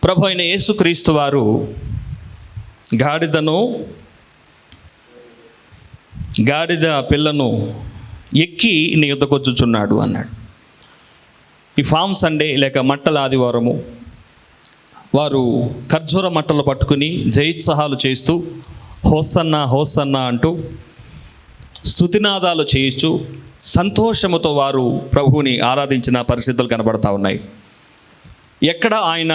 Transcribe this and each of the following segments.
ప్రభు అయిన యేసుక్రీస్తు వారు గాడిద పిల్లను ఎక్కి నీ యుద్ధకు వచ్చుచున్నాడు అన్నాడు. ఈ ఫామ్ సండే లేక మట్టల ఆదివారము వారు ఖర్జూర మట్టలు పట్టుకుని జయోత్సాహాలు చేస్తూ హోసన్నా హోసన్నా అంటూ స్తుతినాదాలు చేయిస్తూ సంతోషముతో వారు ప్రభువుని ఆరాధించిన పరిస్థితులు కనబడతా ఉన్నాయి. ఎక్కడ ఆయన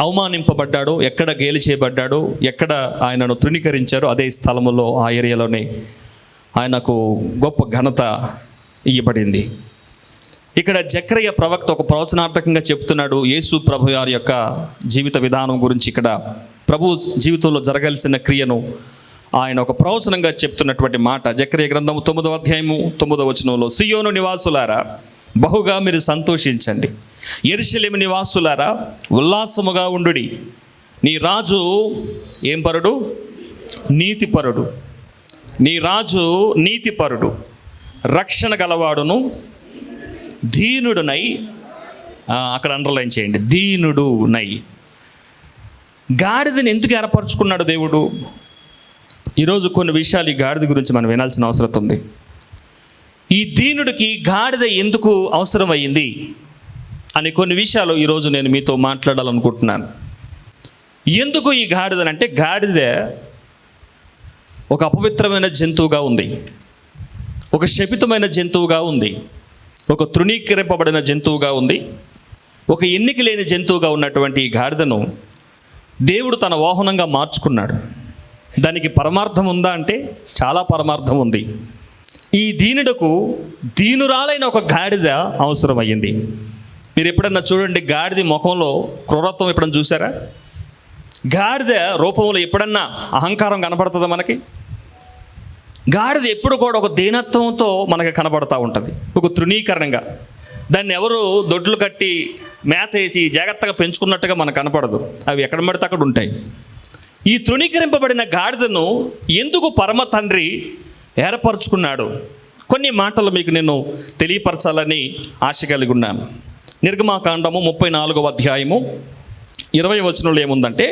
అవమానింపబడ్డాడో, ఎక్కడ గేలి చేయబడ్డాడో, ఎక్కడ ఆయనను తృణీకరించారో అదే స్థలములో ఆ ఏరియాలోనే ఆయనకు గొప్ప ఘనత ఇవ్వబడింది. ఇక్కడ జకర్యా ప్రవక్త ఒక ప్రవచనార్థకంగా చెప్తున్నాడు యేసు ప్రభు వారి యొక్క జీవిత విధానం గురించి. ఇక్కడ ప్రభు జీవితంలో జరగాల్సిన క్రియను ఆయన ఒక ప్రవచనంగా చెప్తున్నటువంటి మాట. జకర్యా గ్రంథము 9వ అధ్యాయము 9వ వచనంలో, సియోను నివాసులారా బహుగా మీరు సంతోషించండి, యెరూషలేము నివాసులారా ఉల్లాసముగా ఉండుడి. నీ రాజు ఏం పరుడు? నీతిపరుడు. నీ రాజు నీతిపరుడు, రక్షణ గలవాడును, దీనుడునై. అక్కడ అండర్లైన్ చేయండి, దీనుడునై. గాడిదని ఎందుకు ఏర్పరచుకున్నాడు దేవుడు? ఈరోజు కొన్ని విషయాలు ఈ గాడిద గురించి మనం వినాల్సిన అవసరం ఉంది. ఈ దీనుడికి గాడిద ఎందుకు అవసరమయ్యింది అని కొన్ని విషయాలు ఈరోజు నేను మీతో మాట్లాడాలనుకుంటున్నాను. ఎందుకు ఈ గాడిదనంటే, గాడిద ఒక అపవిత్రమైన జంతువుగా ఉంది, ఒక శపితమైన జంతువుగా ఉంది, ఒక తృణీకరింపబడిన జంతువుగా ఉంది, ఒక ఎన్నిక లేని జంతువుగా ఉన్నటువంటి ఈ గాడిదను దేవుడు తన వాహనంగా మార్చుకున్నాడు. దానికి పరమార్థం ఉందా అంటే చాలా పరమార్థం ఉంది. ఈ దీనుడకు దీనురాలైన ఒక గాడిద అవసరమయ్యింది. మీరు ఎప్పుడన్నా చూడండి, గాడిద ముఖంలో క్రూరత్వం ఎప్పుడన్నా చూసారా? గాడిద రూపంలో ఎప్పుడన్నా అహంకారం కనపడుతుందా మనకి? గాడిద ఎప్పుడు కూడా ఒక దీనత్వంతో మనకి కనబడుతూ ఉంటుంది, ఒక తృణీకరణంగా. దాన్ని ఎవరు దొడ్లు కట్టి మేత వేసి జాగ్రత్తగా పెంచుకున్నట్టుగా మనకు కనపడదు. అవి ఎక్కడ పడితే అక్కడ ఉంటాయి. ఈ తృణీకరింపబడిన గాడిదను ఎందుకు పరమ తండ్రి ఏర్పరచుకున్నాడు? కొన్ని మాటలు మీకు నేను తెలియపరచాలని ఆశ కలిగి ఉన్నాను. నిర్గమాకాండము 34వ అధ్యాయము 20వ వచనంలో ఏముందంటే,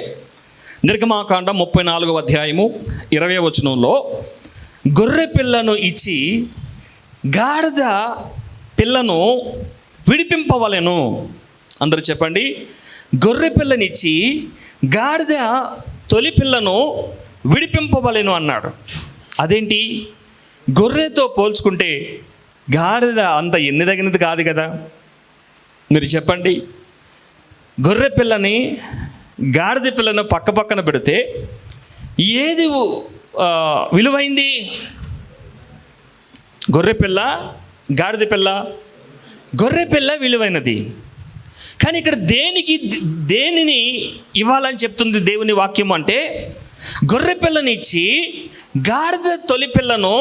నిర్గమాకాండం 34వ అధ్యాయము 20వ వచనంలో, గొర్రె పిల్లను ఇచ్చి గాడిద పిల్లను విడిపింపవలెను. అందరూ చెప్పండి, గొర్రె పిల్లనిచ్చి గాడిద తొలి పిల్లను విడిపింపవలెను అన్నాడు. అదేంటి? గొర్రెతో పోల్చుకుంటే గాడిద అంత ఎన్నిదగినది కాదు కదా. మీరు చెప్పండి, గొర్రె పిల్లని గాడిద పిల్లను పక్క పక్కన పెడితే ఏది విలువైంది? గొర్రె పిల్ల, గాడిద పిల్ల? గొర్రె పిల్ల విలువైనది. కానీ ఇక్కడ దేనిని ఇవ్వాలని చెప్తుంది దేవుని వాక్యం అంటే, గొర్రె పిల్లని ఇచ్చి గాడిద తొలి పిల్లను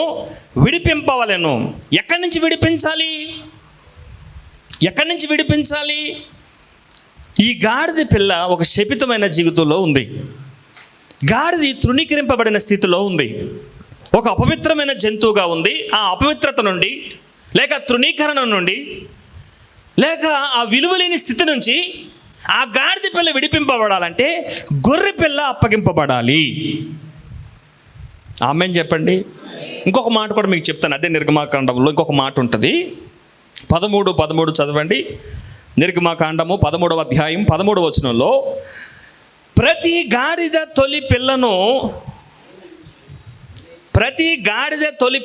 విడిపింపవలెను. ఎక్కడి నుంచి విడిపించాలి? ఎక్కడి నుంచి విడిపించాలి? ఈ గాడిద పిల్ల ఒక శపితమైన జీవితంలో ఉంది. గాడిద తృణీకరింపబడిన స్థితిలో ఉంది, ఒక అపవిత్రమైన జంతువుగా ఉంది. ఆ అపవిత్రత నుండి, లేక తృణీకరణ నుండి, లేక ఆ విలువలేని స్థితి నుంచి ఆ గాడిద పిల్ల విడిపింపబడాలంటే గొర్రె పిల్ల అప్పగింపబడాలి. ఆమేన్ చెప్పండి. ఇంకొక మాట కూడా మీకు చెప్తాను. అదే నిర్గమాకాండంలో ఇంకొక మాట ఉంటుంది. 13 చదవండి. నిర్గమాకాండము 13వ అధ్యాయం 13వ వచనంలో, ప్రతి గాడిద తొలి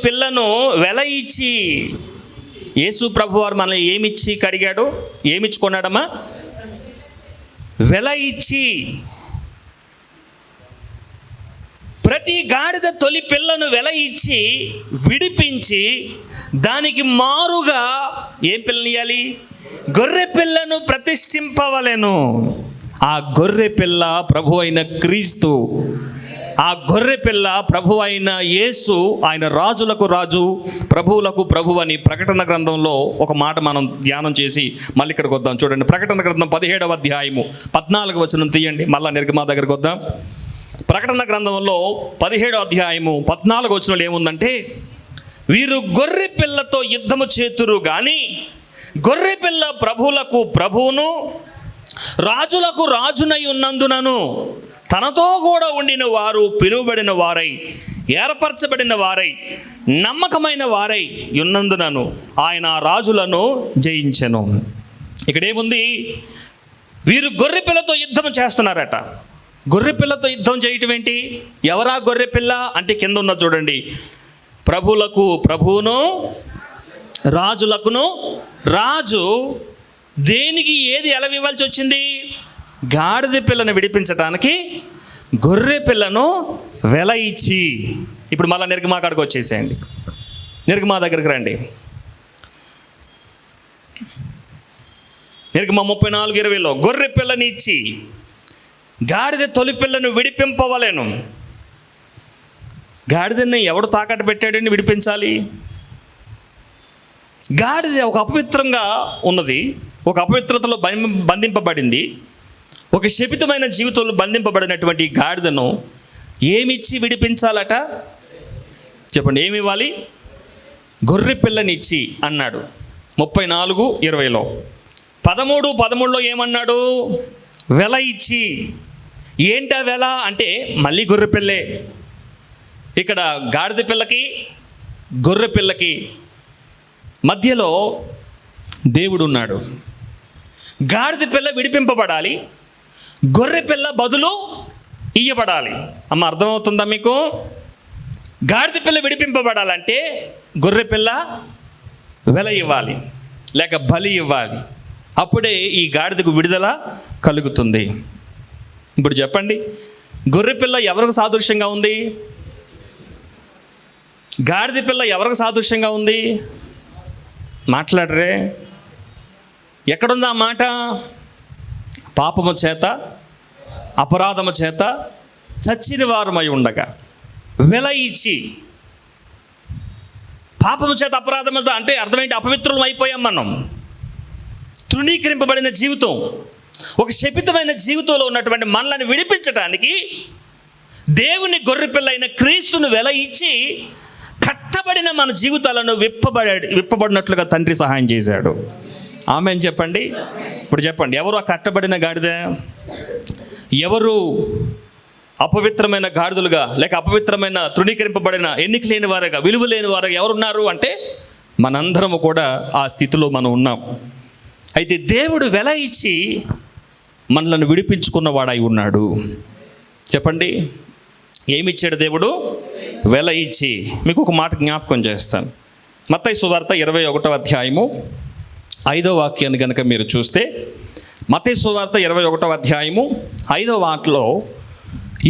పిల్లను వెల ఇచ్చి, యేసు ప్రభు వారు మనల్ని ఏమిచ్చి కడిగాడు? ఏమిచ్చుకున్నాడమ్మా? వెల ఇచ్చి. ప్రతి గాడిద తొలి పిల్లను వెల ఇచ్చి విడిపించి, దానికి మారుగా ఏం పిల్లని ఇవ్వాలి? గొర్రె పిల్లను ప్రతిష్ఠింపవలెను. ఆ గొర్రె పిల్ల ప్రభు అయిన క్రీస్తు. ఆ గొర్రె పిల్ల ప్రభు అయిన యేసు. ఆయన రాజులకు రాజు, ప్రభువులకు ప్రభు అని ప్రకటన గ్రంథంలో ఒక మాట మనం ధ్యానం చేసి మళ్ళీ ఇక్కడికి వద్దాం. చూడండి, ప్రకటన గ్రంథం 17వ అధ్యాయము 14వ వచనం తీయండి. మళ్ళా నిర్గమా దగ్గరికి వద్దాం. ప్రకటన గ్రంథంలో 17వ అధ్యాయము 14వ వచనంలో ఏముందంటే, వీరు గొర్రె పిల్లతో యుద్ధము చేతురు గాని గొర్రె పిల్ల ప్రభువులకు ప్రభువును రాజులకు రాజునై ఉన్నందునను తనతో కూడా ఉండిన వారు పిలువబడిన వారై, ఏర్పరచబడిన వారై, నమ్మకమైన వారై ఉన్నందునను ఆయన రాజులను జయించెను. ఇక్కడేముంది? వీరు గొర్రెపిల్లతో యుద్ధం చేస్తున్నారట. గొర్రెపిల్లతో యుద్ధం చేయటం ఏంటి? ఎవరా గొర్రెపిల్ల అంటే కింద ఉన్న చూడండి, ప్రభులకు ప్రభువును రాజులకును రాజు. దేనికి ఏది ఎలా ఇవ్వాల్సి వచ్చింది? గాడిద పిల్లను విడిపించడానికి గొర్రె పిల్లను వెల ఇచ్చి. ఇప్పుడు మళ్ళీ నిర్గమా కాడికి వచ్చేసేయండి. నిర్గమా దగ్గరికి రండి. నిర్గమా 34:20 గొర్రె పిల్లని ఇచ్చి గాడిద తొలి పిల్లను విడిపింపవలేను. గాడిదని ఎవడు తాకట్టు పెట్టాడని విడిపించాలి? గాడిద ఒక అపవిత్రంగా ఉన్నది, ఒక అపవిత్రతలో బంధింపబడింది, ఒక శపితమైన జీవితంలో బంధింపబడినటువంటి గాడిదను ఏమిచ్చి విడిపించాలట? చెప్పండి, ఏమి ఇవ్వాలి? గొర్రె పిల్లనిచ్చి అన్నాడు 34:20. 13:13 ఏమన్నాడు? వెల ఇచ్చి. ఏంటా వెల అంటే మళ్ళీ గొర్రె పిల్లే. ఇక్కడ గాడిద పిల్లకి గొర్రె పిల్లకి మధ్యలో దేవుడు ఉన్నాడు. గాడిద పిల్ల విడిపింపబడాలి, గొర్రె పిల్ల బదులు ఇయ్యబడాలి. అమ్మ, అర్థమవుతుందా మీకు? గాడిద పిల్ల విడిపింపబడాలంటే గొర్రె పిల్ల వెల ఇవ్వాలి, లేక బలి ఇవ్వాలి. అప్పుడే ఈ గాడిదకు విడుదల కలుగుతుంది. ఇప్పుడు చెప్పండి, గొర్రె పిల్ల ఎవరికి సాదృశ్యంగా ఉంది? గాడిద పిల్ల ఎవరికి సాదృశ్యంగా ఉంది? మాట్లాడరే. ఎక్కడుంది ఆ మాట? పాపము చేత అపరాధము చేత చచ్చిన వారమై ఉండగా వెల ఇచ్చి. పాపము చేత అపరాధము అంటే అర్థం ఏంటి? అపవిత్రులం అయిపోయాం మనం. తృణీకరింపబడిన జీవితం, ఒక శపితమైన జీవితంలో ఉన్నటువంటి మనల్ని విడిపించడానికి దేవుని గొర్రెపిల్ల అయిన క్రీస్తును వెల ఇచ్చి కట్టబడిన మన జీవితాలను విప్పబడినట్లుగా తండ్రి సహాయం చేశాడు. ఆమేన్ చెప్పండి. ఇప్పుడు చెప్పండి, ఎవరు ఆ కట్టబడిన గాడిద? ఎవరు అపవిత్రమైన గాడిదలుగా, లేక అపవిత్రమైన తృణీకరింపబడిన ఎన్నిక లేని వారుగా, విలువ లేని వారుగా ఎవరున్నారు అంటే మనందరము కూడా ఆ స్థితిలో మనం ఉన్నాం. అయితే దేవుడు వెల ఇచ్చి మనలను విడిపించుకున్నవాడై ఉన్నాడు. చెప్పండి, ఏమిచ్చాడు దేవుడు? వెల ఇచ్చి. మీకు ఒక మాట జ్ఞాపకం చేస్తాను. మత్తయి సువార్త 21:5 కనుక మీరు చూస్తే, మత్తయి సువార్త 21:5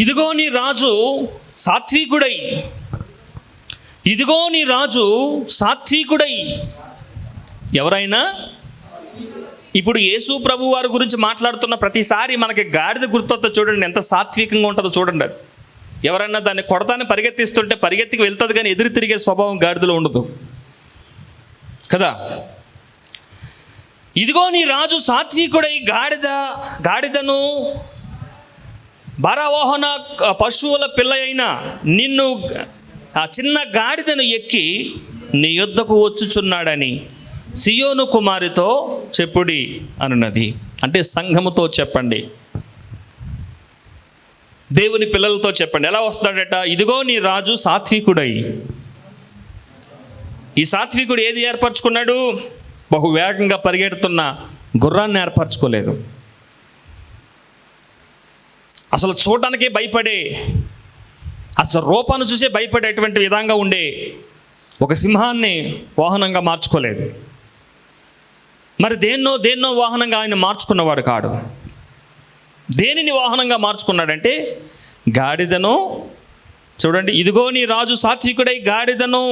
ఇదిగో నీ రాజు సాత్వికుడై, ఇదిగో నీ రాజు సాత్వికుడై. ఎవరైనా ఇప్పుడు యేసు ప్రభు వారి గురించి మాట్లాడుతున్న ప్రతిసారి మనకి గాడిద గుర్తొస్తా. చూడండి ఎంత సాత్వికంగా ఉంటుందో చూడండి. అది ఎవరైనా దాన్ని కొడతానే పరిగెత్తిస్తుంటే పరిగెత్తికి వెళ్తుంది, కానీ ఎదురు తిరిగే స్వభావం గాడిదలో ఉండదు కదా. ఇదిగో నీ రాజు సాత్వికుడై గాడిదను భారవాహన పశువుల పిల్ల అయిన నిన్ను, ఆ చిన్న గాడిదను ఎక్కి నీ యొద్దకు వచ్చుచున్నాడని సియోను కుమారితో చెప్పుడి అనున్నది. అంటే సంఘముతో చెప్పండి, దేవుని పిల్లలతో చెప్పండి. ఎలా వస్తాడట? ఇదిగో నీ రాజు సాత్వికుడై. ఈ సాత్వికుడు ఏది ఏర్పరచుకున్నాడు? బహువేగంగా పరిగెడుతున్న గుర్రాన్ని ఏర్పరచుకోలేదు. అసలు చూడటానికి భయపడే, అసలు రూపాన్ని చూసే భయపడేటువంటి విధంగా ఉండే ఒక సింహాన్ని వాహనంగా మార్చుకోలేదు. మరి దేన్నో వాహనంగా ఆయన మార్చుకున్నవాడు కాడు. దేనిని వాహనంగా మార్చుకున్నాడంటే గాడిదను. చూడండి, ఇదిగో నీ రాజు సాత్వికుడై గాడిదను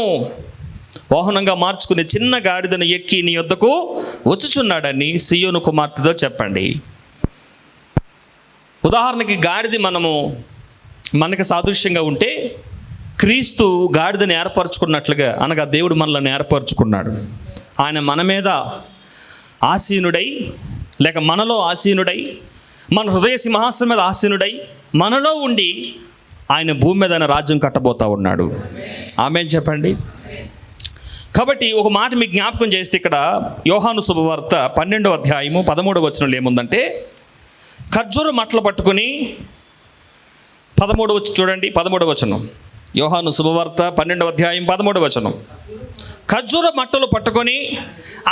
వాహనంగా మార్చుకుని చిన్న గాడిదను ఎక్కి నీ యొద్దకు వచ్చుచున్నాడని సియోను కుమార్తెతో చెప్పండి. ఉదాహరణకి గాడిది మనకి సాదృశ్యంగా ఉంటే, క్రీస్తు గాడిదని ఏర్పరచుకున్నట్లుగా, అనగా దేవుడు మనల్ని ఏర్పరచుకున్నాడు. ఆయన మన మీద ఆసీనుడై, లేక మనలో ఆసీనుడై, మన హృదయ సింహాసనం మీద ఆసీనుడై మనలో ఉండి ఆయన భూమి మీద ఆయన రాజ్యం కట్టబోతా ఉన్నాడు. ఆమేన్ చెప్పండి. కాబట్టి ఒక మాట మీకు జ్ఞాపకం చేస్తే, ఇక్కడ యోహాను శుభవార్త 12:13 ఏముందంటే, ఖర్జూర మట్టలు పట్టుకుని 13వ చూడండి, 13వ వచనం. యోహాను శుభవార్త 12వ అధ్యాయం 13వ వచనం. ఖర్జూర మట్టలు పట్టుకొని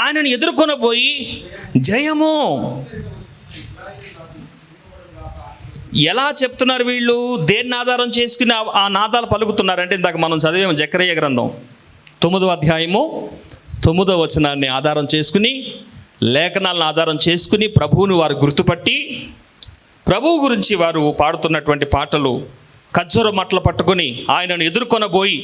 ఆయనను ఎదుర్కొనబోయి జయము. ఎలా చెప్తున్నారు వీళ్ళు? దేన్ని ఆధారం చేసుకుని ఆ నాదాలు పలుకుతున్నారంటే ఇందాక మనం చదివాము జకర్యా గ్రంథం 9వ అధ్యాయము 9వ వచనాన్ని ఆధారం చేసుకుని, లేఖనాలను ఆధారం చేసుకుని ప్రభువుని వారు గుర్తుపట్టి ప్రభువు గురించి వారు పాడుతున్నటువంటి పాటలు. ఖర్జూర మట్టలు పట్టుకొని ఆయనను ఎదుర్కొనబోయి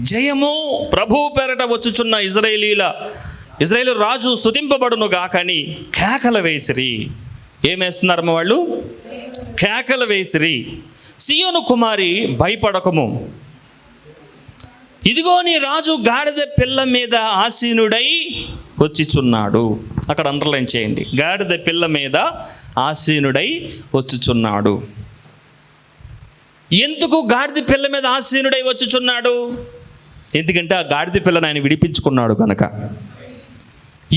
జయము, ప్రభువు పేరట వచ్చుచున్న ఇజ్రాయేలు రాజు స్తుతింపబడును గాకని కేకలు వేసిరి. ఏమేస్తున్నారమ్మ వాళ్ళు? కేకలు వేసిరి. సియోను కుమారి భయపడకము, ఇదిగో నీ రాజు గాడిద పిల్ల మీద ఆసీనుడై వచ్చుచున్నాడు. అక్కడ అండర్లైన్ చేయండి, గాడిద పిల్ల మీద ఆసీనుడై వచ్చుచున్నాడు. ఎందుకు గాడిద పిల్ల మీద ఆసీనుడై వచ్చుచున్నాడు? ఎందుకంటే ఆ గాడిద పిల్లని ఆయన విడిపించుకున్నాడు కనుక.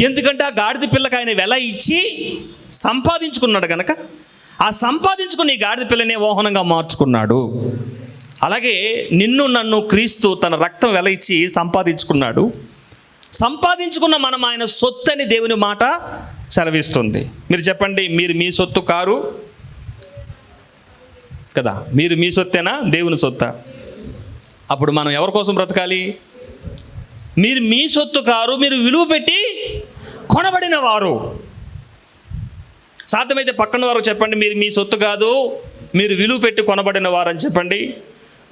ఎందుకంటే ఆ గాడిద పిల్లకి ఆయన వెల ఇచ్చి సంపాదించుకున్నాడు కనుక. ఆ సంపాదించుకుని ఈ గాడిద పిల్లని వాహనంగా మార్చుకున్నాడు. అలాగే నిన్ను నన్ను క్రీస్తు తన రక్తం వెల ఇచ్చి సంపాదించుకున్నాడు. సంపాదించుకున్న మనం ఆయన సొత్తు అని దేవుని మాట సెలవిస్తుంది. మీరు చెప్పండి, మీరు మీ సొత్తు కారు కదా? మీరు మీ సొత్తేనా, దేవుని సొత్తా? అప్పుడు మనం ఎవరి కోసం బ్రతకాలి? మీరు మీ సొత్తు కారు, మీరు విలువ పెట్టి కొనబడిన వారు. సాధ్యమైతే పక్కన వారు చెప్పండి, మీరు మీ సొత్తు కాదు, మీరు విలువ పెట్టి కొనబడిన వారు అని చెప్పండి.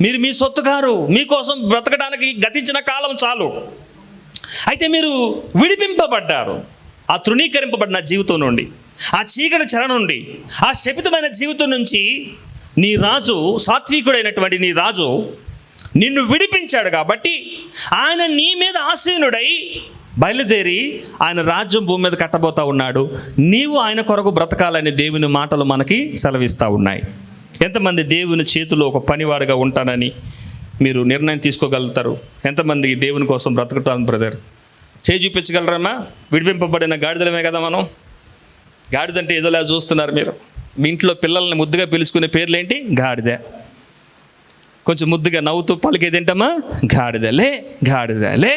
మీరు మీ సొత్తు కారు, మీకోసం బ్రతకడానికి గతించిన కాలం చాలు. అయితే మీరు విడిపింపబడ్డారు ఆ తృణీకరింపబడిన జీవితం నుండి, ఆ చీకటి చెర నుండి, ఆ శపితమైన జీవితం నుంచి. నీ రాజు, సాత్వికుడైనటువంటి నీ రాజు నిన్ను విడిపించాడు కాబట్టి ఆయన నీ మీద ఆసీనుడై బయలుదేరి ఆయన రాజ్యం భూమి మీద కట్టబోతా ఉన్నాడు. నీవు ఆయన కొరకు బ్రతకాలని దేవుని మాటలు మనకి సెలవిస్తూ ఉన్నాయి. ఎంతమంది దేవుని చేతిలో ఒక పనివాడుగా ఉంటానని మీరు నిర్ణయం తీసుకోగలుగుతారు? ఎంతమంది దేవుని కోసం బ్రతకటాను బ్రదర్? చేయి చూపించగలరమ్మా? విడిపింపబడిన గాడిదలమే కదా మనం. గాడిదంటే ఏదోలా చూస్తున్నారు మీరు. మీ ఇంట్లో పిల్లల్ని ముద్దుగా పిలుచుకునే పేర్లేంటి? గాడిద. కొంచెం ముద్దుగా నవ్వుతూ పలికేదేంటమ్మా? గాడిద. లే గాడిద లే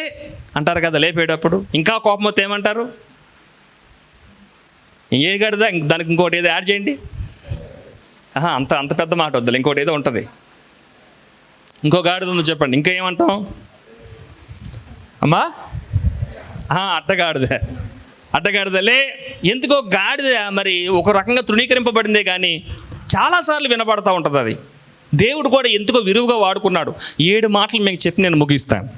అంటారు కదా లేపేటప్పుడు. ఇంకా కోపం వస్తే ఏమంటారు? ఏ గాడిద, దానికి ఇంకోటి ఏదో యాడ్ చేయండి. అంత పెద్ద మాట వద్దులే, ఇంకోటి ఏదో ఉంటుంది. ఇంకో గాడిద ఉంది చెప్పండి, ఇంకా ఏమంటాం అమ్మా? అడ్డగాడిదలే. ఎందుకో గాడిద మరి ఒక రకంగా తృణీకరింపబడిందే కానీ చాలాసార్లు వినపడతా ఉంటుంది. అది దేవుడు కూడా ఎందుకో విరువుగా వాడుకున్నాడు. 7 మాటలు మీకు చెప్పి నేను ముగిస్తాను.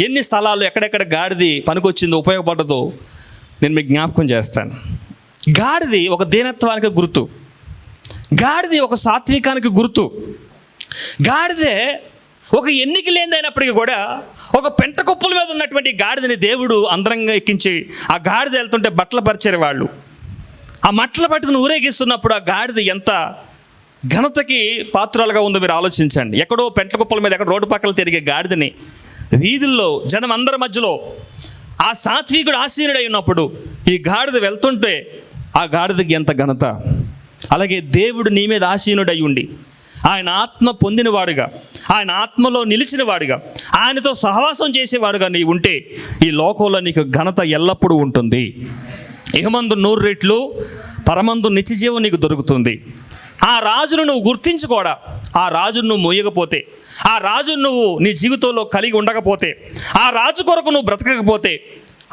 ఎన్ని స్థలాలు ఎక్కడెక్కడ గాడిది పనికొచ్చిందో, ఉపయోగపడ్డదో నేను మీకు జ్ఞాపకం చేస్తాను. గాడిది ఒక దీనత్వానికి గుర్తు, గాడిది ఒక సాత్వికానికి గుర్తు. గాడిదే ఒక ఎన్నిక లేనిదైనప్పటికీ కూడా ఒక పెంట కుప్పల మీద ఉన్నటువంటి గాడిదని దేవుడు అందరంగా ఎక్కించి ఆ గాడిద వెళ్తుంటే బట్టలు పరిచారు వాళ్ళు. ఆ మట్టలు పట్టుకుని ఊరేగిస్తున్నప్పుడు ఆ గాడిద ఎంత ఘనతకి పాత్రలుగా ఉందో మీరు ఆలోచించండి. ఎక్కడో పెంట కుప్పల మీద, ఎక్కడ రోడ్డు పక్కన తిరిగే గాడిదని వీధుల్లో జనం అందరి మధ్యలో ఆ సాత్వికుడు ఆసీనుడై ఉన్నప్పుడు ఈ గాడిద వెళ్తుంటే ఆ గాడిదకి ఎంత ఘనత. అలాగే దేవుడు నీ మీద ఆసీనుడై ఉండి ఆయన ఆత్మ పొందినవాడుగా, ఆయన ఆత్మలో నిలిచిన వాడుగా, ఆయనతో సహవాసం చేసేవాడుగా నీ ఉంటే ఈ లోకంలో నీకు ఘనత ఎల్లప్పుడూ ఉంటుంది. ఇహమందు 100 రెట్లు, పరమందు నిత్యజీవం నీకు దొరుకుతుంది. ఆ రాజును నువ్వు గుర్తించుకోడా, ఆ రాజును నువ్వు మోయకపోతే, ఆ రాజును నువ్వు నీ జీవితంలో కలిగి ఉండకపోతే, ఆ రాజు కొరకు నువ్వు బ్రతకకపోతే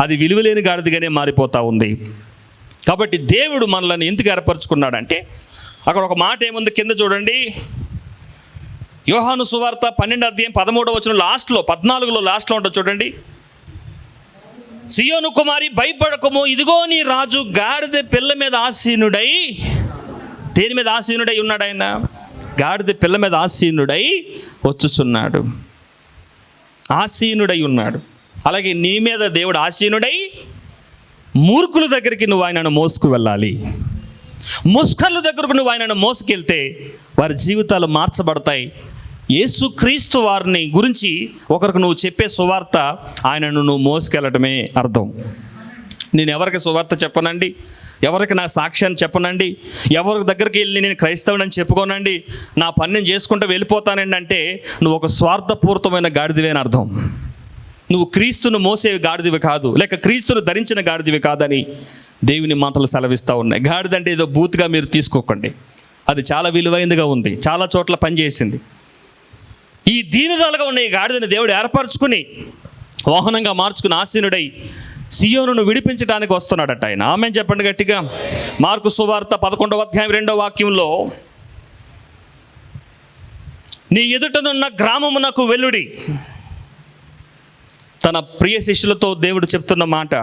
అది విలువలేని గాడిదగానే మారిపోతూ ఉంది. కాబట్టి దేవుడు మనల్ని ఎందుకు ఏర్పరచుకున్నాడంటే అక్కడ ఒక మాట ఏముంది కింద చూడండి. యోహాను సువార్త 12వ అధ్యాయం 13వ వచనం లాస్ట్లో, 14లో లాస్ట్లో ఉంటుంది చూడండి. సియోను కుమారి భయపడకము, ఇదిగో నీ రాజు గాడిద పిల్ల మీద ఆసీనుడై. దేని మీద ఆసీనుడై ఉన్నాడు ఆయన? గాడిద పిల్ల మీద ఆసీనుడై వచ్చుచున్నాడు. ఆసీనుడై ఉన్నాడు. అలాగే నీ మీద దేవుడు ఆసీనుడై మూర్ఖుల దగ్గరికి నువ్వు ఆయనను మోసుకు వెళ్ళాలి. ముస్కర్ల దగ్గరకు నువ్వు ఆయనను మోసుకెళ్తే వారి జీవితాలు మార్చబడతాయి. యేసుక్రీస్తు వారిని గురించి ఒకరికి నువ్వు చెప్పే సువార్త ఆయనను నువ్వు మోసుకెళ్ళటమే అర్థం. నేను ఎవరికి సువార్త చెప్పనండి, ఎవరికి నా సాక్ష్యాన్ని చెప్పనండి, ఎవరి దగ్గరికి వెళ్ళి నేను క్రైస్తవునని చెప్పుకోనండి, నా పని నేను చేసుకుంటూ వెళ్ళిపోతానండి అంటే నువ్వు ఒక స్వార్థపూరితమైన గాడిదివే అని అర్థం. నువ్వు క్రీస్తును మోసే గాడిదివి కాదు, లేక క్రీస్తును ధరించిన గాడిదివి కాదని దేవుని మాటలు సెలవిస్తూ ఉన్నాయి. గాడిద అంటే ఏదో బూత్గా మీరు తీసుకోకండి, అది చాలా విలువైనదిగా ఉంది, చాలా చోట్ల పనిచేసింది. ఈ దీనురాలుగా ఉన్న ఈ గాడిదని దేవుడు ఏర్పరచుకుని వాహనంగా మార్చుకుని ఆసీనుడై సియోనును విడిపించడానికి వస్తున్నాడట ఆయన. ఆమేన్ చెప్పండి గట్టిగా. మార్కు సువార్త 11వ అధ్యాయం 2వ వాక్యంలో, నీ ఎదుటనున్న గ్రామమునకు వెల్లుడి. తన ప్రియ శిష్యులతో దేవుడు చెప్తున్న మాట.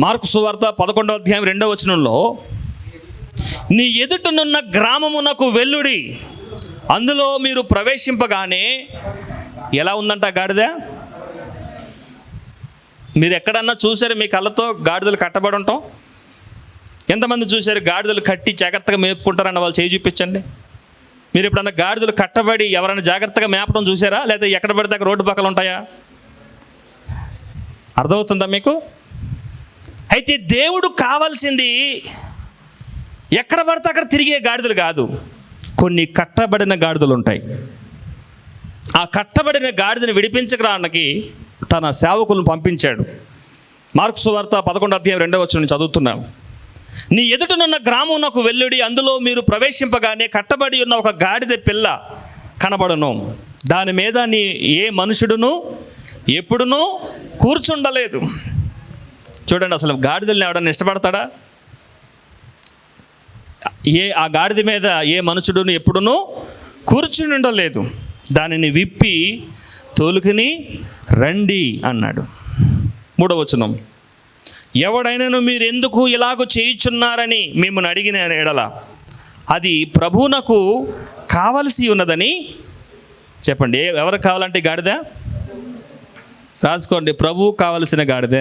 మార్కు సువార్త 11వ అధ్యాయం 2వ వచనంలో, నీ ఎదుటనున్న గ్రామమునకు వెల్లుడి, అందులో మీరు ప్రవేశింపగానే ఎలా ఉందంట గాడిద? మీరు ఎక్కడన్నా చూసారు మీ కళ్ళతో గాడిదలు కట్టబడి ఉంటాం? ఎంతమంది చూశారు గాడిదలు కట్టి జాగ్రత్తగా మేపుకుంటారన్న వాళ్ళు చేయి చూపించండి. మీరు ఎప్పుడన్నా గాడిదలు కట్టబడి ఎవరైనా జాగ్రత్తగా మేపడం చూసారా? లేదా ఎక్కడ పడితే అక్కడ రోడ్డు పక్కల ఉంటాయా? అర్థమవుతుందా మీకు? అయితే దేవుడు కావాల్సింది ఎక్కడ పడితే అక్కడ తిరిగే గాడిదలు కాదు, కొన్ని కట్టబడిన గాడిదలు ఉంటాయి. ఆ కట్టబడిన గాడిదని విడిపించడానికి తన సేవకులను పంపించాడు. మార్కు సువార్త 11వ అధ్యాయం 2వ వచనం చదువుతున్నాం. నీ ఎదుటనున్న గ్రామమునకు వెల్లుడి, అందులో మీరు ప్రవేశింపగానే కట్టబడి ఉన్న ఒక గాడిద పిల్ల కనబడును, దాని మీద నీ ఏ మనుషుడును ఎప్పుడునూ కూర్చుండలేదు. చూడండి, అసలు గాడిదల్ని ఎవడన్నా ఇష్టపడతాడా? ఆ గాడిద మీద ఏ మనుషుడును ఎప్పుడునూ కూర్చుని ఉండలేదు, దానిని విప్పి తోలుకుని రండి అన్నాడు. 3వ వచనం, ఎవడైనాను మీరు ఎందుకు ఇలాగ చేయుచున్నారని మిమ్మల్ని అడిగిన ఎడల అది ప్రభువునకు కావలసి ఉన్నదని చెప్పండి. ఎవరికి కావాలంటే గాడిద? రాసుకోండి, ప్రభువు కావలసిన గాడిద.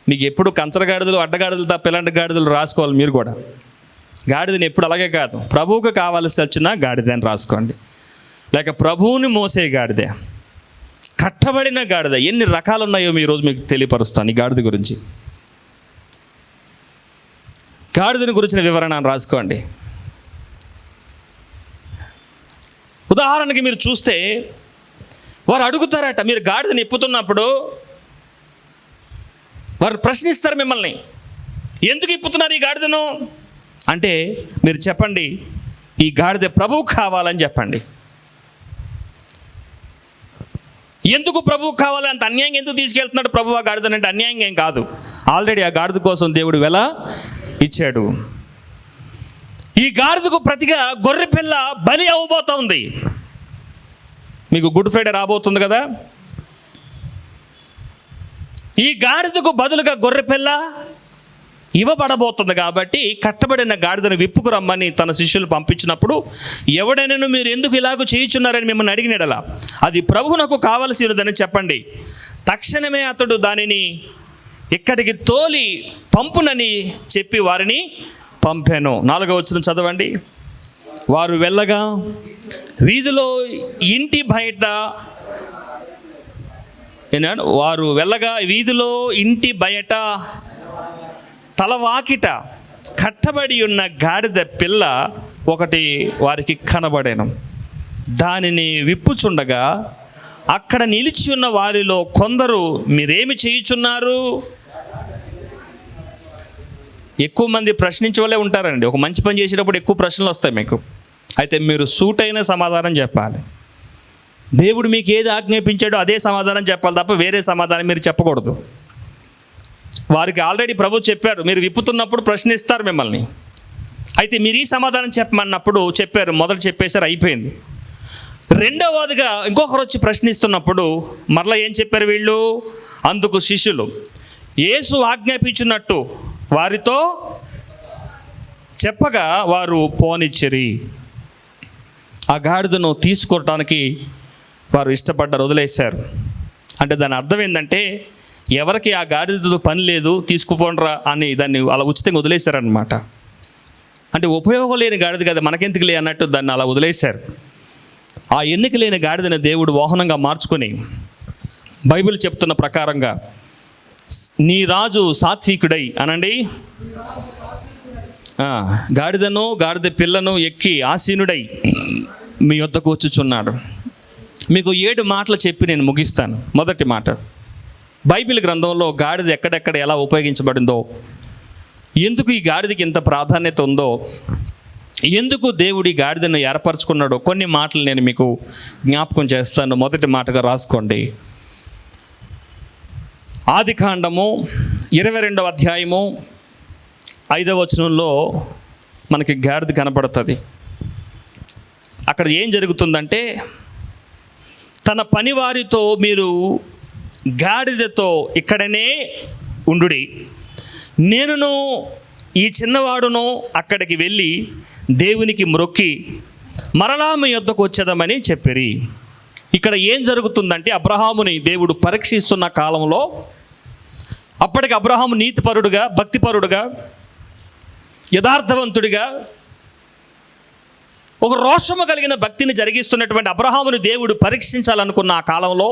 మీకు ఎప్పుడు కంచర గాడిదలు, అడ్డగాడిదలు తప్ప ఇలాంటి గాడిదలు రాసుకోవాలి మీరు కూడా. గాడిదని ఎప్పుడు అలాగే కాదు, ప్రభువుకు కావాల్సి వచ్చిన గాడిద అని రాసుకోండి. లేక ప్రభువుని మోసే గాడిద, కట్టబడిన గాడిద. ఎన్ని రకాలు ఉన్నాయో ఈరోజు మీకు తెలియపరుస్తాను ఈ గాడిద గురించి. గాడిదని గురించిన వివరణ రాసుకోండి. ఉదాహరణకి మీరు చూస్తే వారు అడుగుతారట, మీరు గాడిదని ఎప్పుతున్నప్పుడు వారు ప్రశ్నిస్తారు మిమ్మల్ని, ఎందుకు ఇప్పుతున్నారు ఈ గాడిదను అంటే మీరు చెప్పండి, ఈ గాడిద ప్రభువు కావాలని చెప్పండి. ఎందుకు ప్రభువు కావాలి? అంత అన్యాయంగా ఎందుకు తీసుకెళ్తున్నాడు ప్రభువు ఆ గాడిదని అంటే అన్యాయంగా ఏం కాదు, ఆల్రెడీ ఆ గాడిద కోసం దేవుడు వెల ఇచ్చాడు. ఈ గాడిదకు ప్రతిగా గొర్రె పిల్ల బలి అవ్వబోతా ఉంది. మీకు గుడ్ ఫ్రైడే రాబోతుంది కదా, ఈ గాడిదకు బదులుగా గొర్రె పిల్ల ఇవ్వబడబోతుంది. కాబట్టి కట్టబడిన గాడిదను విప్పుకు రమ్మని తన శిష్యులు పంపించినప్పుడు, ఎవడైనా మీరు ఎందుకు ఇలాగ చేయుచున్నారని మిమ్మల్ని అడిగినడలా అది ప్రభువునకు కావలసినదని చెప్పండి. తక్షణమే అతడు దానిని ఇక్కడికి తోలి పంపునని చెప్పి వారిని పంపాను. 4వ వచనం చదవండి. వారు వెళ్ళగా వీధిలో ఇంటి బయట ఇంటి బయట తలవాకిట కట్టబడి ఉన్న గాడిద పిల్ల ఒకటి వారికి కనబడేను. దానిని విప్పుచుండగా అక్కడ నిలిచి ఉన్న వారిలో కొందరు, మీరేమి చేయుచున్నారు? ఎక్కువ మంది ప్రశ్నించే వాళ్ళే ఉంటారండి. ఒక మంచి పని చేసేటప్పుడు ఎక్కువ ప్రశ్నలు వస్తాయి మీకు. అయితే మీరు సూటైన సమాధానం చెప్పాలి. దేవుడు మీకు ఏది ఆజ్ఞాపించాడో అదే సమాధానం చెప్పాలి తప్ప వేరే సమాధానం మీరు చెప్పకూడదు. వారికి ఆల్రెడీ ప్రభు చెప్పారు, మీరు విప్పుతున్నప్పుడు ప్రశ్నిస్తారు మిమ్మల్ని. అయితే మీరు ఈ సమాధానం చెప్పమన్నప్పుడు చెప్పారు, మొదలు చెప్పేశారు, అయిపోయింది. రెండవదిగా ఇంకొకరు వచ్చి ప్రశ్నిస్తున్నప్పుడు మరలా ఏం చెప్పారు వీళ్ళు? అందుకు శిష్యులు యేసు ఆజ్ఞాపించినట్టు వారితో చెప్పగా వారు పోనిచ్చిరి. ఆ గాడిదను తీసుకోవటానికి వారు ఇష్టపడ్డారు, వదిలేశారు. అంటే దాని అర్థం ఏంటంటే, ఎవరికి ఆ గాడిదతో పని లేదు తీసుకుపోండ్రా అని దాన్ని అలా ఉచితంగా వదిలేశారనమాట. అంటే ఉపయోగం లేని గాడిద కదా, మనకెందుకు లే అన్నట్టు దాన్ని అలా వదిలేశారు. ఆ ఎన్నిక లేని గాడిదని దేవుడు వాహనంగా మార్చుకొని బైబిల్ చెప్తున్న ప్రకారంగా నీ రాజు సాత్వికుడై అనండి. గాడిద పిల్లను ఎక్కి ఆసీనుడై మీ వద్దకు వచ్చుచున్నాడు. మీకు 7 మాటలు చెప్పి నేను ముగిస్తాను. మొదటి మాట, బైబిల్ గ్రంథంలో గాడిద ఎక్కడెక్కడ ఎలా ఉపయోగించబడిందో, ఎందుకు ఈ గాడిదకి ఇంత ప్రాధాన్యత ఉందో, ఎందుకు దేవుడి గాడిదను ఏర్పరచుకున్నాడో కొన్ని మాటలు నేను మీకు జ్ఞాపకం చేస్తాను. మొదటి మాటగా రాసుకోండి. ఆదికాండము 22వ అధ్యాయము 5వ వచనంలో మనకి గాడిద కనపడుతుంది. అక్కడ ఏం జరుగుతుందంటే, తన పనివారితో మీరు గాడిదతో ఇక్కడనే ఉండుడి, నేనును ఈ చిన్నవాడును అక్కడికి వెళ్ళి దేవునికి మ్రొక్కి మరలా మీ యొద్దకు వచ్చేదామని చెప్పిరి. ఇక్కడ ఏం జరుగుతుందంటే, అబ్రహాముని దేవుడు పరీక్షిస్తున్న కాలంలో, అప్పటికి అబ్రహాము నీతిపరుడుగా, భక్తిపరుడుగా, యథార్థవంతుడిగా, ఒక రోషము కలిగిన భక్తిని జరిగిస్తున్నటువంటి అబ్రహాముని దేవుడు పరీక్షించాలనుకున్న ఆ కాలంలో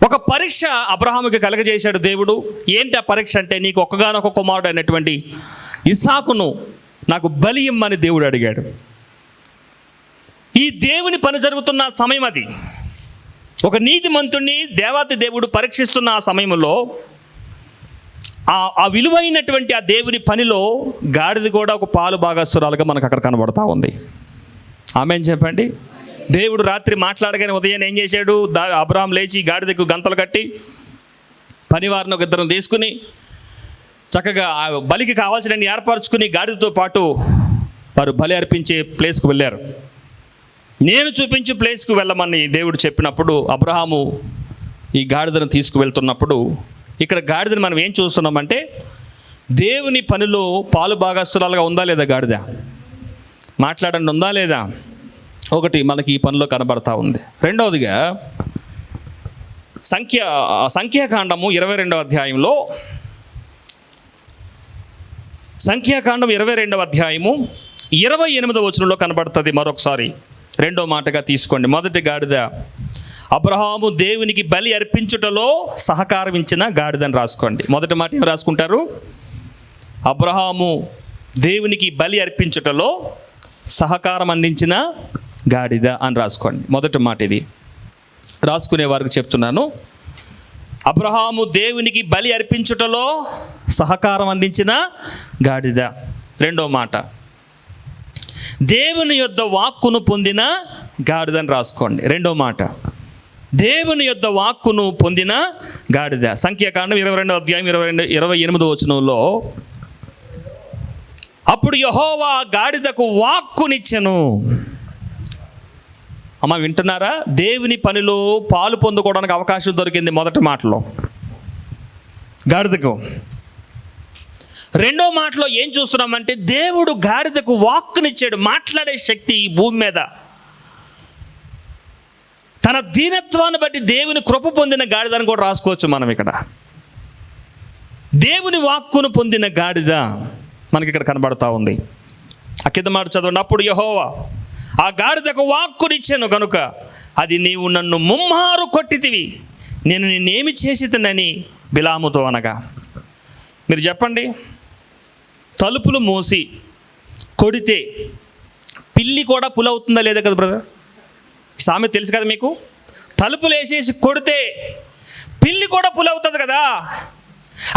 ఒక పరీక్ష అబ్రహాముకి కలగజేశాడు దేవుడు. ఏంటి ఆ పరీక్ష అంటే, నీకు ఒక్కగానొక కుమారుడు అయినటువంటి ఇస్సాకును నాకు బలి ఇమ్మని దేవుడు అడిగాడు. ఈ దేవుని పని జరుగుతున్న సమయం అది. ఒక నీతిమంతుణ్ణి దేవాతి దేవుడు పరీక్షిస్తున్న ఆ సమయంలో ఆ విలువైనటువంటి ఆ దేవుని పనిలో గాడిద కూడా ఒక పాలు భాగస్తురాలుగా మనకు అక్కడ కనబడతా ఉంది. ఆమేన్ చెప్పండి. దేవుడు రాత్రి మాట్లాడగానే ఉదయం ఏం చేశాడు, అబ్రహాం లేచి గాడిదకు గంతలు కట్టి పనివారిని ఒక ఇద్దరం తీసుకుని చక్కగా బలికి కావాల్సిన ఏర్పరచుకుని గాడిదతో పాటు వారు బలి అర్పించే ప్లేస్కు వెళ్ళారు. నేను చూపించే ప్లేస్కు వెళ్ళమని దేవుడు చెప్పినప్పుడు అబ్రహాము ఈ గాడిదను తీసుకువెళ్తున్నప్పుడు, ఇక్కడ గాడిదని మనం ఏం చూస్తున్నామంటే, దేవుని పనిలో పాలు భాగస్తురాలుగా ఉందా లేదా గాడిద? మాట్లాడండి, ఉందా లేదా? ఒకటి మనకి ఈ పనిలో కనబడతా ఉంది. రెండవదిగా సంఖ్యాకాండము 22వ అధ్యాయంలో, సంఖ్యాకాండం 22వ అధ్యాయము 28వ వచనంలో కనబడుతుంది. మరొకసారి రెండో మాటగా తీసుకోండి. మొదటి గాడిద అబ్రహాము దేవునికి బలి అర్పించుటలో సహకారమించిన గాడిదని రాసుకోండి. మొదటి మాట ఏం రాసుకుంటారు? అబ్రహాము దేవునికి బలి అర్పించుటలో సహకారం అందించిన గాడిద అని రాసుకోండి. మొదటి మాట ఇది. రాసుకునే వారికి చెప్తున్నాను, అబ్రహాము దేవునికి బలి అర్పించుటలో సహకారం అందించిన గాడిద. రెండో మాట, దేవుని యొద్ద వాక్కును పొందిన గాడిదని రాసుకోండి. రెండో మాట, దేవుని యొద్ద వాక్కును పొందిన గాడిద. సంఖ్యాకాండం 22వ అధ్యాయం 28వ వచనంలో, అప్పుడు యెహోవా గాడిదకు వాక్కునిచ్చెను. అమ్మ వింటున్నారా? దేవుని పనిలో పాలు పొందుకోవడానికి అవకాశం దొరికింది మొదటి మాటలో గాడిదకు. రెండో మాటలో ఏం చూస్తున్నామంటే, దేవుడు గాడిదకు వాక్కునిచ్చాడు, మాట్లాడే శక్తి ఈ భూమి మీద. తన దీనత్వాన్ని బట్టి దేవుని కృప పొందిన గాడిదని కూడా రాసుకోవచ్చు మనం ఇక్కడ. దేవుని వాక్కును పొందిన గాడిద మనకి ఇక్కడ కనబడతా ఉంది. ఆ కింద మాట చదవండి. అప్పుడు యెహోవా ఆ గాడిదకు వాక్కునిచ్చాను కనుక అది నీవు నన్ను ముమ్మారు కొట్టితివి, నేను నిన్నేమి చేసితనని బిలాముతో అనగా. మీరు చెప్పండి, తలుపులు మూసి కొడితే పిల్లి కూడా పులవుతుందా లేదా కదా బ్రదర్? సామెత తెలుసు కదా మీకు. తలుపులు వేసేసి కొడితే పిల్లి కూడా పులవుతుంది కదా.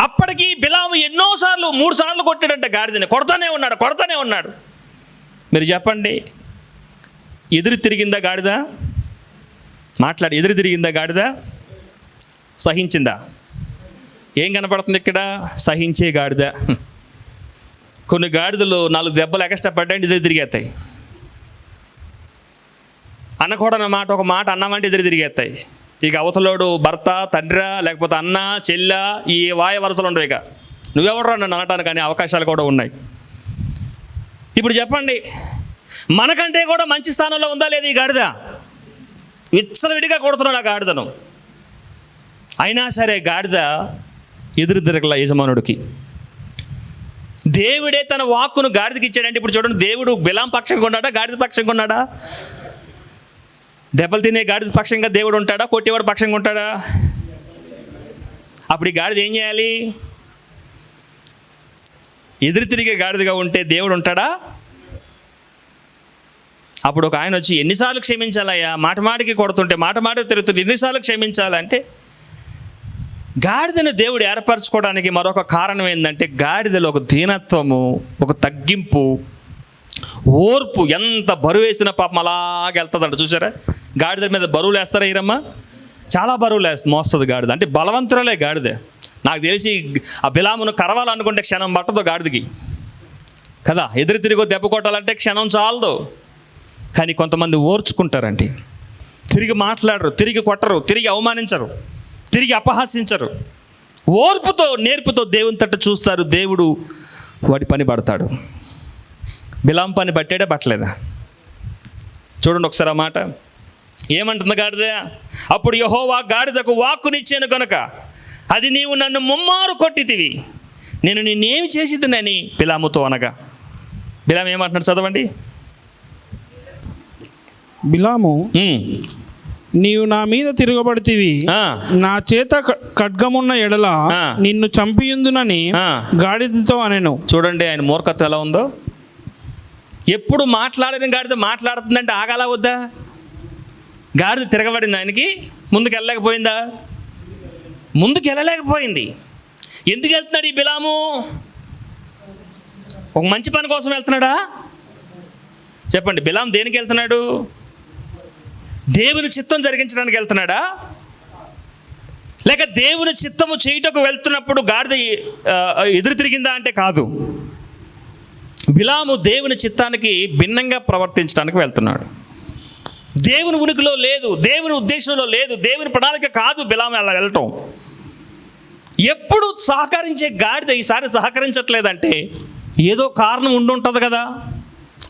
అప్పటికి బిలాము ఎన్నోసార్లు 3 సార్లు కొట్టాడంట గాడిదని. కొడతానే ఉన్నాడు. మీరు చెప్పండి, ఎదురు తిరిగిందా గాడిద? మాట్లాడి ఎదురు తిరిగిందా గాడిద? సహించిందా? ఏం కనపడుతుంది ఇక్కడ? సహించే గాడిద. కొన్ని గాడిదలు 4 దెబ్బలు ఎక్స్ట్రా పడ్డాయంటే ఎదురు తిరిగేస్తాయి. అనకూడని మాట ఒక మాట అన్నామంటే ఎదురు తిరిగేస్తాయి. ఇక అవతలోడు భర్త, తండ్రి, లేకపోతే అన్న, చెల్ల, ఈ వాయ వరసలు ఉండవు. ఇక నువ్వెవడరా నన్ను అనటానికి కానీ అవకాశాలు కూడా ఉన్నాయి. ఇప్పుడు చెప్పండి, మనకంటే కూడా మంచి స్థానంలో ఉందా లేదా ఈ గాడిద? విచ్చలవిడిగా కొడుతున్నాడు ఆ గాడిదను. అయినా సరే గాడిద ఎదురు తిరగల యజమానుడికి. దేవుడే తన వాక్కును గాడిదకి ఇచ్చాడంటే, ఇప్పుడు చూడండి, దేవుడు బిలాం పక్షంగా ఉన్నాడా, గాడిద పక్షంగా ఉన్నాడా? దెబ్బలు తినే గాడిద పక్షంగా దేవుడు ఉంటాడా, కొట్టేవాడు పక్షంగా ఉంటాడా? అప్పుడు ఈ గాడిద ఏం చేయాలి? ఎదురు తిరిగే గాడిదగా ఉంటే దేవుడు ఉంటాడా? అప్పుడు ఒక ఆయన వచ్చి, ఎన్నిసార్లు క్షమించాలయ్యా, మాట మాటికి కొడుతుంటే, మాట మాటికి తిరుగుతుంటే ఎన్నిసార్లు క్షమించాలంటే, గాడిదను దేవుడు ఏర్పరచుకోవడానికి మరొక కారణం ఏంటంటే, గాడిదలో ఒక దీనత్వము, ఒక తగ్గింపు, ఓర్పు. ఎంత బరువు వేసిన పాపం అలాగే వెళ్తుందంట. చూసారా? గాడిద మీద బరువులు వేస్తారా ఈరమ్మ? చాలా బరువులు మోస్తుంది గాడిద. అంటే బలవంతురాలే గాడిద. నాకు తెలిసి ఆ బిలామును కరవాలనుకుంటే క్షణం పట్టదు గాడిదకి కదా. ఎదురు తిరిగి దెబ్బ కొట్టాలంటే క్షణం చాలదు. కానీ కొంతమంది ఓర్చుకుంటారండి. తిరిగి మాట్లాడరు, తిరిగి కొట్టరు, తిరిగి అవమానించరు, తిరిగి అపహాసించరు. ఓర్పుతో, నేర్పుతో దేవుని తట్టు చూస్తారు. దేవుడు వాడి పని పడతాడు. బిలాం పని పట్టాడా పట్టలేదా? చూడండి ఒకసారి ఆ మాట ఏమంటుంది గాడిద? అప్పుడు యెహోవా గాడిదకు వాక్కునిచ్చాను కనుక అది నీవు నన్ను ముమ్మారు కొట్టితివి, నేను నిన్నేమి చేసిద్దునని బిలాముతో అనగా. బిలాం ఏమంటున్నాడు చదవండి. బిలాము, నీవు నా మీద తిరగబడితివి, నా చేత ఖడ్గమున్న ఎడల నిన్ను చంపియుందునని గాడిదతో అనెను. చూడండి ఆయన మూర్ఖత్వం ఎలా ఉందో. ఎప్పుడు మాట్లాడిన గాడిద మాట్లాడుతుందంటే ఆగాలా వద్దా? గాడిద తిరగబడింది, ఆయనకి ముందుకు వెళ్ళలేకపోయిందా? ముందుకు వెళ్ళలేకపోయింది. ఎందుకు వెళ్తున్నాడు ఈ బిలాము? ఒక మంచి పని కోసం వెళ్తున్నాడా? చెప్పండి. బిలాం దేనికి వెళ్తున్నాడు? దేవుని చిత్తం జరిగించడానికి వెళ్తున్నాడా? లేక దేవుని చిత్తము చేయుటకు వెళ్తున్నప్పుడు గాడిద ఎదురు తిరిగిందా అంటే కాదు. బిలాము దేవుని చిత్తానికి భిన్నంగా ప్రవర్తించడానికి వెళ్తున్నాడు. దేవుని ఉనికిలో లేదు, దేవుని ఉద్దేశంలో లేదు, దేవుని ప్రణాళిక కాదు బిలాము అలా వెళ్ళటం. ఎప్పుడు సహకరించే గాడిద ఈసారి సహకరించట్లేదంటే ఏదో కారణం ఉండుంటుంది కదా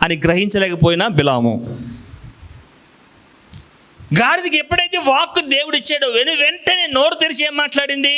అని గ్రహించలేకపోయినా బిలాము. గాడిదకి ఎప్పుడైతే వాక్కు దేవుడు ఇచ్చాడో వెంటనే నోరు తెరిచి ఏం మాట్లాడింది?